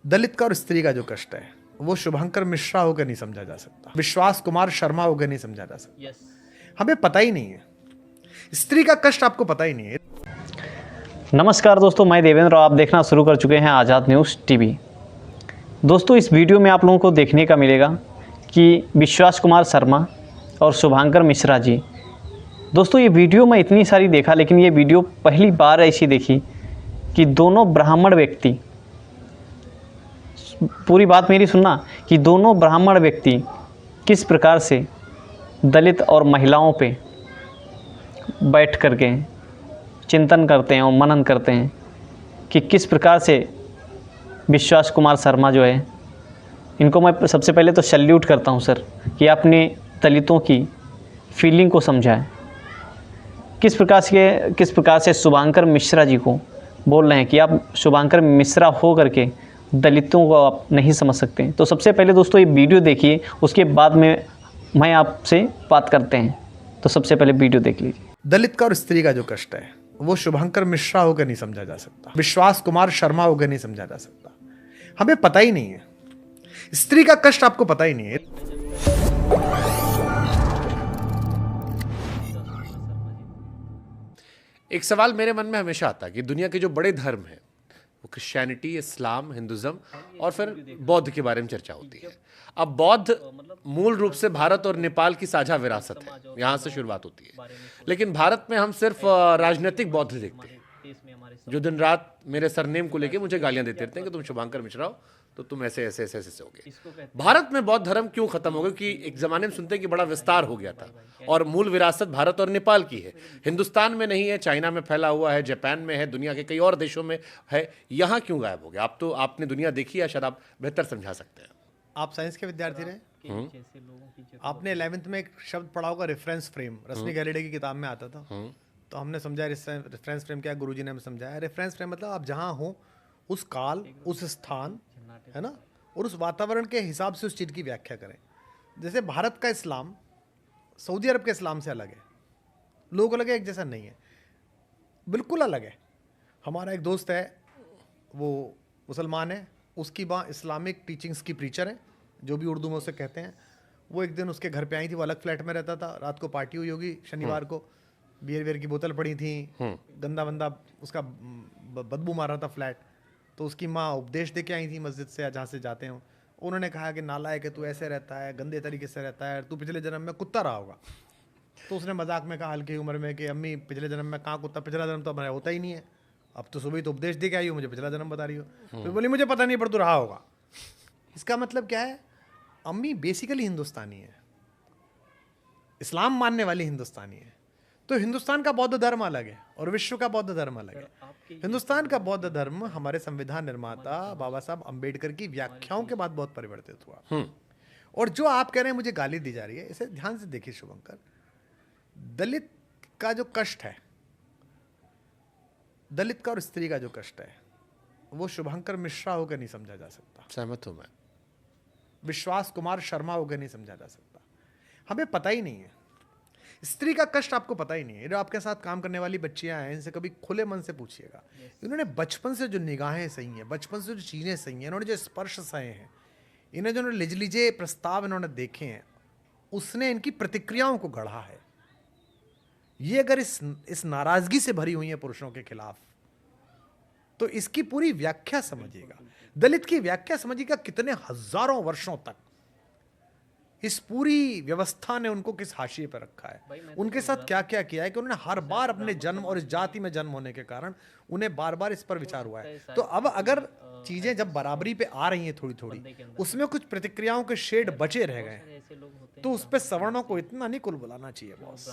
दलित का और स्त्री का जो कष्ट है वो शुभंकर मिश्रा होकर नहीं समझा जा सकता, विश्वास कुमार शर्मा होकर नहीं समझा जा सकता। हमें पता ही नहीं है, स्त्री का कष्ट आपको पता ही नहीं है। नमस्कार दोस्तों, मैं देवेंद्र और आप देखना शुरू कर चुके हैं आज़ाद न्यूज़ टीवी। दोस्तों, इस वीडियो में आप लोगों को देखने का मिलेगा कि विश्वास कुमार शर्मा और शुभंकर मिश्रा जी। दोस्तों, ये वीडियो मैं इतनी सारी देखा, लेकिन ये वीडियो पहली बार ऐसी देखी कि दोनों ब्राह्मण व्यक्ति, पूरी बात मेरी सुनना, कि दोनों ब्राह्मण व्यक्ति किस प्रकार से दलित और महिलाओं पे बैठ करके चिंतन करते हैं और मनन करते हैं कि किस प्रकार से विश्वास कुमार शर्मा जो है, इनको मैं सबसे पहले तो सैल्यूट करता हूं सर कि आपने दलितों की फीलिंग को समझा है। किस प्रकार से शुभंकर मिश्रा जी को बोल रहे हैं कि आप शुभंकर मिश्रा हो करके दलितों को आप नहीं समझ सकते। तो सबसे पहले दोस्तों ये वीडियो देखिए, उसके बाद में मैं आपसे बात करते हैं। तो सबसे पहले वीडियो देख लीजिए। दलित का और स्त्री का जो कष्ट है वो शुभंकर मिश्रा होकर नहीं समझा जा सकता, विश्वास कुमार शर्मा होकर नहीं समझा जा सकता। हमें पता ही नहीं है, स्त्री का कष्ट आपको पता ही नहीं है। एक सवाल मेरे मन में हमेशा आता है कि दुनिया के जो बड़े धर्म हैं वो क्रिश्चियनिटी, इस्लाम, हिंदुज़म और फिर बौद्ध के बारे में चर्चा होती है। अब बौद्ध मूल रूप से भारत और नेपाल की साझा विरासत है, यहाँ से शुरुआत होती है। लेकिन भारत में हम सिर्फ राजनीतिक बौद्ध देखते हैं, जो दिन रात मेरे सरनेम को लेके मुझे गालियां देते रहते हैं कि तुम शुभंकर मिश्रा हो तो तुम ऐसे ऐसे ऐसे ऐसे होगे। भारत में बौद्ध धर्म क्यों खत्म हो गया? कि एक जमाने में सुनते हैं कि बड़ा विस्तार हो गया था और मूल विरासत भारत और नेपाल की है, हिंदुस्तान में नहीं है, चाइना में फैला हुआ है, जापान में है, दुनिया के कई और देशों में है। यहाँ क्यों गायब हो गया? आप तो आपने दुनिया देखी है, शायद आप बेहतर समझा सकते हैं। आप साइंस के विद्यार्थी रहे, आपने 11th में एक शब्द पढ़ा होगा, रेफरेंस फ्रेम। रश्मि गैलिडे की किताब में आता था। तो हमने समझा रेफरेंस फ्रेम क्या, गुरुजी ने हमें समझाया। रेफरेंस फ्रेम मतलब आप जहाँ हो उस काल, उस स्थान, है ना, और उस वातावरण के हिसाब से उस चीज़ की व्याख्या करें। जैसे भारत का इस्लाम सऊदी अरब के इस्लाम से अलग है, लोगों को लगे एक जैसा नहीं है, बिल्कुल अलग है। हमारा एक दोस्त है, वो मुसलमान है, उसकी माँ इस्लामिक टीचिंग्स की प्रीचर है, जो भी उर्दू में उसे कहते हैं। वो एक दिन उसके घर पे आई थी, वो अलग फ्लैट में रहता था। रात को पार्टी हुई होगी, शनिवार को बियर की बोतल पड़ी थी, गंदा बंदा उसका बदबू मार रहा था फ्लैट। तो उसकी माँ उपदेश दे के आई थी मस्जिद से, जहाँ से जाते हो। उन्होंने कहा कि नालायक है तू, ऐसे रहता है, गंदे तरीके से रहता है, तू पिछले जन्म में कुत्ता रहा होगा। तो उसने मजाक में कहा हल्की उम्र में कि अम्मी पिछले जन्म में कहाँ कुत्ता, पिछला जन्म तो हमारा होता ही नहीं है, अब तो सुबह तो उपदेश दे के आई हो, मुझे पिछला जन्म बता रही हो। तो बोली मुझे पता नहीं, पर तू रहा होगा। इसका मतलब क्या है? अम्मी बेसिकली हिंदुस्तानी है, इस्लाम मानने वाली हिंदुस्तानी है। तो हिंदुस्तान का बौद्ध धर्म अलग है और विश्व का बौद्ध धर्म अलग है। हिंदुस्तान का बौद्ध धर्म हमारे संविधान निर्माता बाबा साहब अंबेडकर की व्याख्याओं के बाद बहुत परिवर्तित हुआ। और जो आप कह रहे हैं मुझे गाली दी जा रही है, इसे ध्यान से देखिए शुभंकर। दलित का जो कष्ट है, दलित का और स्त्री का जो कष्ट है वो शुभंकर मिश्रा होकर नहीं समझा जा सकता, सहमत हूं मैं। विश्वास कुमार शर्मा होकर नहीं समझा जा सकता। हमें पता ही नहीं है, स्त्री का कष्ट आपको पता ही नहीं है। जो आपके साथ काम करने वाली बच्चियां हैं, इनसे कभी खुले मन से पूछिएगा। इन्होंने बचपन से जो निगाहें सही हैं, बचपन से जो चीज़ें सही हैं, इन्होंने जो स्पर्श सहे हैं, इन्हें जो लिजलीजे प्रस्ताव इन्होंने देखे हैं, उसने इनकी प्रतिक्रियाओं को गढ़ा है। ये अगर इस नाराजगी से भरी हुई है पुरुषों के खिलाफ, तो इसकी पूरी व्याख्या समझिएगा, दलित की व्याख्या समझिएगा। कितने हजारों वर्षों तक इस पूरी व्यवस्था ने उनको किस हाशिए पर रखा है, उनके साथ क्या क्या किया है, कि उन्होंने हर बार अपने जन्म और इस जाति में जन्म होने के कारण उन्हें बार बार इस पर विचार हुआ है। तो अब अगर चीजें जब बराबरी पे आ रही हैं थोड़ी थोड़ी, उसमें कुछ प्रतिक्रियाओं के शेड बचे रह गए, तो उस पर सवर्णों को इतना नहीं कुल बुलाना चाहिए बॉस।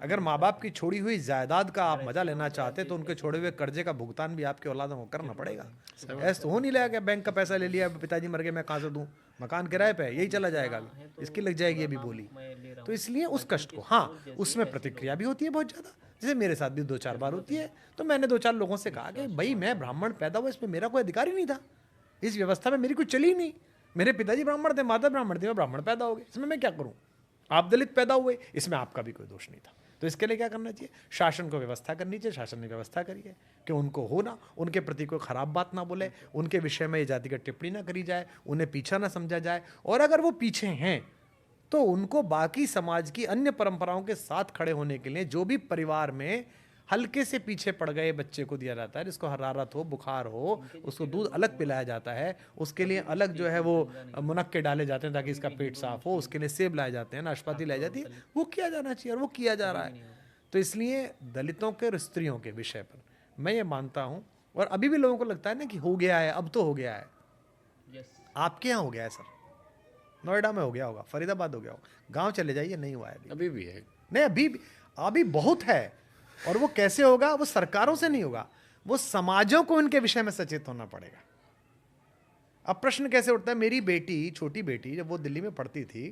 अगर माँ बाप की छोड़ी हुई जायदाद का आप मजा लेना चाहते तो उनके छोड़े हुए कर्जे का भुगतान भी आपके औलादों को करना पड़ेगा। ऐसा तो हो नहीं लगा कि बैंक का पैसा ले लिया, पिताजी मर गए, मैं कहाँ से दूं, मकान किराए पे यही चला जाएगा, इसकी लग जाएगी अभी बोली। तो इसलिए उस कष्ट को, हाँ, उसमें प्रतिक्रिया भी होती है बहुत ज़्यादा। जैसे मेरे साथ भी 2-4 बार होती है। तो मैंने 2-4 लोगों से कहा कि भाई मैं ब्राह्मण पैदा हुआ, इसमें मेरा कोई अधिकार ही नहीं था, इस व्यवस्था में मेरी कुछ चली ही नहीं। मेरे पिताजी ब्राह्मण थे, माता ब्राह्मण थी, मैं ब्राह्मण पैदा हो गए, इसमें मैं क्या करूँ? आप दलित पैदा हुए, इसमें आपका भी कोई दोष नहीं था। तो इसके लिए क्या करना चाहिए? शासन को व्यवस्था करनी चाहिए, शासन ने व्यवस्था करी है कि उनको हो ना, उनके प्रति कोई खराब बात ना बोले, उनके विषय में ये जातिगत टिप्पणी ना करी जाए, उन्हें पीछा ना समझा जाए, और अगर वो पीछे हैं तो उनको बाकी समाज की अन्य परंपराओं के साथ खड़े होने के लिए जो भी परिवार में हल्के से पीछे पड़ गए बच्चे को दिया जाता है, जिसको हरारत हो, बुखार हो, उसको दूध अलग पिलाया जाता है, उसके लिए अलग जो है वो मुनक्के डाले जाते हैं ताकि इसका पेट साफ हो, उसके लिए सेब लाए जाते हैं, नाशपाती लाई जाती है, वो किया जाना चाहिए और वो किया जा रहा है। तो इसलिए दलितों के और स्त्रियों के विषय पर मैं ये मानता हूँ, और अभी भी लोगों को लगता है ना कि हो गया है, अब तो हो गया है। आपके यहाँ हो गया है सर, नोएडा में हो गया होगा, फरीदाबाद हो गया होगा, गाँव चले जाइए, नहीं हुआ है अभी भी है। नहीं, अभी बहुत है। और वो कैसे होगा? वो सरकारों से नहीं होगा, वो समाजों को इनके विषय में सचेत होना पड़ेगा। अब प्रश्न कैसे उठता है, मेरी बेटी, छोटी बेटी, जब वो दिल्ली में पढ़ती थी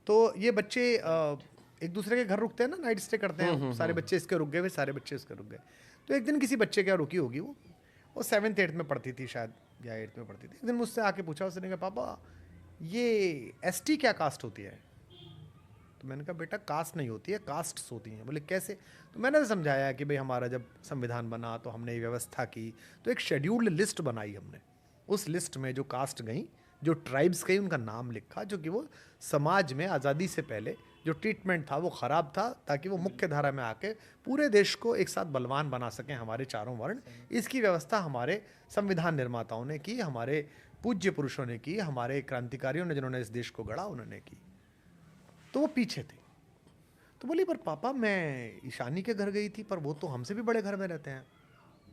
तो ये बच्चे एक दूसरे के घर रुकते हैं ना, नाइट स्टे करते हैं, सारे बच्चे इसके रुक गए, सारे बच्चे इसके रुक गए। तो एक दिन किसी बच्चे क्या रुकी होगी, वो 7th 8th में पढ़ती थी शायद, या 8th में पढ़ती थी। एक दिन मुझसे आके पूछा, उसने कहा पापा ये ST क्या कास्ट होती है? तो मैंने कहा बेटा कास्ट नहीं होती है, कास्ट्स होती हैं। बोले कैसे? तो मैंने समझाया कि भाई हमारा जब संविधान बना तो हमने ये व्यवस्था की, तो एक शेड्यूल्ड लिस्ट बनाई हमने, उस लिस्ट में जो कास्ट गई, जो ट्राइब्स गई, उनका नाम लिखा, जो कि वो समाज में आज़ादी से पहले जो ट्रीटमेंट था वो ख़राब था, ताकि वो मुख्य धारा में आके पूरे देश को एक साथ बलवान बना सकें हमारे चारों वर्ण। इसकी व्यवस्था हमारे संविधान निर्माताओं ने की, हमारे पूज्य पुरुषों ने की, हमारे क्रांतिकारियों ने जिन्होंने इस देश को गढ़ा उन्होंने की। तो वो पीछे थे। तो बोली पर पापा मैं ईशानी के घर गई थी, पर वो तो हमसे भी बड़े घर में रहते हैं,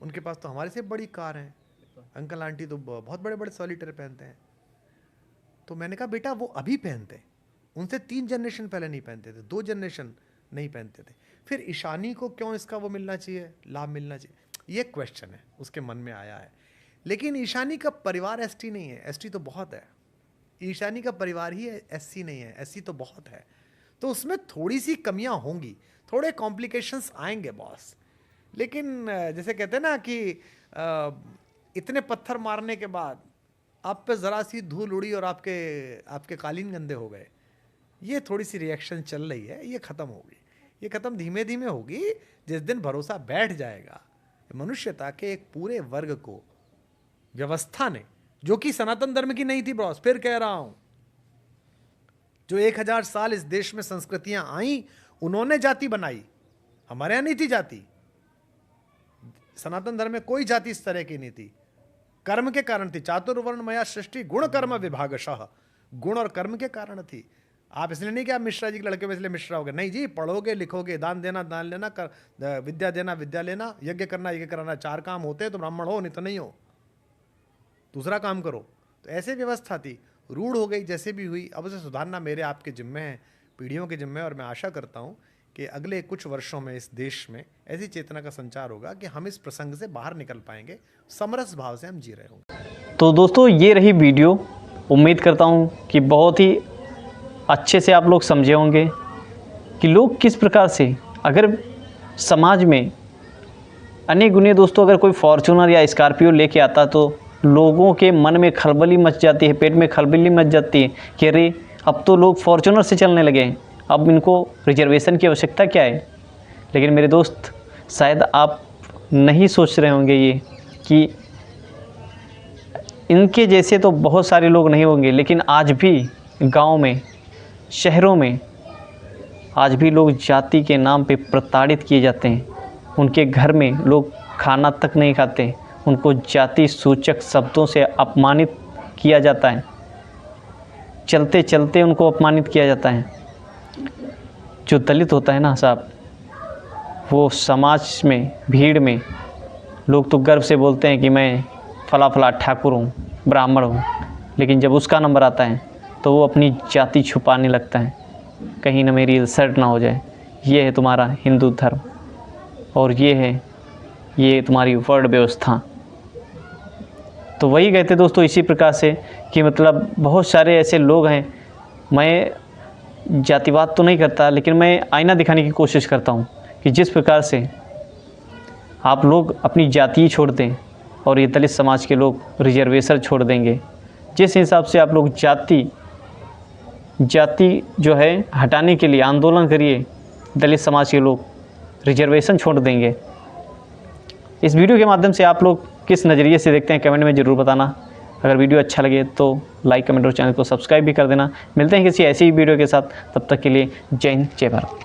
उनके पास तो हमारे से बड़ी कार है, अंकल आंटी तो बहुत बड़े बड़े सॉलिटर पहनते हैं। तो मैंने कहा बेटा वो अभी पहनते, उनसे 3 जनरेशन पहले नहीं पहनते थे, 2 जनरेशन नहीं पहनते थे, फिर ईशानी को क्यों इसका वो मिलना चाहिए, लाभ मिलना चाहिए? ये क्वेश्चन है उसके मन में आया है। लेकिन ईशानी का परिवार ST नहीं है, ST तो बहुत है। ईशानी का परिवार ही SC नहीं है, SC तो बहुत है। तो उसमें थोड़ी सी कमियां होंगी, थोड़े कॉम्प्लिकेशंस आएंगे बॉस। लेकिन जैसे कहते हैं ना कि इतने पत्थर मारने के बाद आप पे ज़रा सी धूल उड़ी और आपके कालीन गंदे हो गए। ये थोड़ी सी रिएक्शन चल रही है, ये ख़त्म होगी, ये ख़त्म धीमे धीमे होगी। जिस दिन भरोसा बैठ जाएगा मनुष्यता के एक पूरे वर्ग को व्यवस्था ने, जो कि सनातन धर्म की नहीं थी बॉस, फिर कह रहा हूं, जो 1000 साल इस देश में संस्कृतियां आई, उन्होंने जाति बनाई, हमारे यहां नहीं थी जाति। सनातन धर्म में कोई जाति इस तरह की नहीं थी, कर्म के कारण थी। चातुर्वर्ण मया सृष्टि गुण कर्म विभागशः, गुण और कर्म के कारण थी। आप इसलिए नहीं कि आप मिश्रा जी के लड़के में इसलिए मिश्रा हो गए, नहीं जी, पढ़ोगे लिखोगे, दान देना दान लेना, विद्या देना विद्या लेना, यज्ञ करना यज्ञ कराना, 4 काम होते हैं तो ब्राह्मण हो, नहीं तो नहीं हो, दूसरा काम करो। तो ऐसे व्यवस्था थी, रूढ़ हो गई जैसे भी हुई। अब उसे सुधारना मेरे आपके जिम्मे है, पीढ़ियों के जिम्मे। और मैं आशा करता हूँ कि अगले कुछ वर्षों में इस देश में ऐसी चेतना का संचार होगा कि हम इस प्रसंग से बाहर निकल पाएंगे, समरस भाव से हम जी रहे होंगे। तो दोस्तों ये रही वीडियो, उम्मीद करता हूँ कि बहुत ही अच्छे से आप लोग समझे होंगे कि लोग किस प्रकार से, अगर समाज में अनेक गुने दोस्तों, अगर कोई फॉर्च्यूनर या स्कॉर्पियो लेके आता तो लोगों के मन में खलबली मच जाती है, पेट में खलबली मच जाती है कि अरे अब तो लोग फॉर्च्यूनर से चलने लगे हैं, अब इनको रिजर्वेशन की आवश्यकता क्या है। लेकिन मेरे दोस्त, शायद आप नहीं सोच रहे होंगे ये कि इनके जैसे तो बहुत सारे लोग नहीं होंगे, लेकिन आज भी गांव में, शहरों में आज भी लोग जाति के नाम पे प्रताड़ित किए जाते हैं। उनके घर में लोग खाना तक नहीं खाते, उनको जाति सूचक शब्दों से अपमानित किया जाता है, चलते चलते उनको अपमानित किया जाता है। जो दलित होता है ना साहब, वो समाज में, भीड़ में लोग तो गर्व से बोलते हैं कि मैं फला फला ठाकुर हूँ, ब्राह्मण हूँ, लेकिन जब उसका नंबर आता है तो वो अपनी जाति छुपाने लगता है, कहीं ना मेरी इंसल्ट ना हो जाए। ये है तुम्हारा हिंदू धर्म और ये तुम्हारी वर्ण व्यवस्था। तो वही कहते दोस्तों इसी प्रकार से कि मतलब बहुत सारे ऐसे लोग हैं, मैं जातिवाद तो नहीं करता, लेकिन मैं आईना दिखाने की कोशिश करता हूँ कि जिस प्रकार से आप लोग अपनी जाति छोड़ दें और ये दलित समाज के लोग रिजर्वेशन छोड़ देंगे। जिस हिसाब से आप लोग जाति जो है हटाने के लिए आंदोलन करिए, दलित समाज के लोग रिजर्वेशन छोड़ देंगे। इस वीडियो के माध्यम से आप लोग किस नज़रिए से देखते हैं कमेंट में ज़रूर बताना। अगर वीडियो अच्छा लगे तो लाइक, कमेंट और चैनल को सब्सक्राइब भी कर देना। मिलते हैं किसी ऐसी वीडियो के साथ, तब तक के लिए जय हिंद, जय भारत।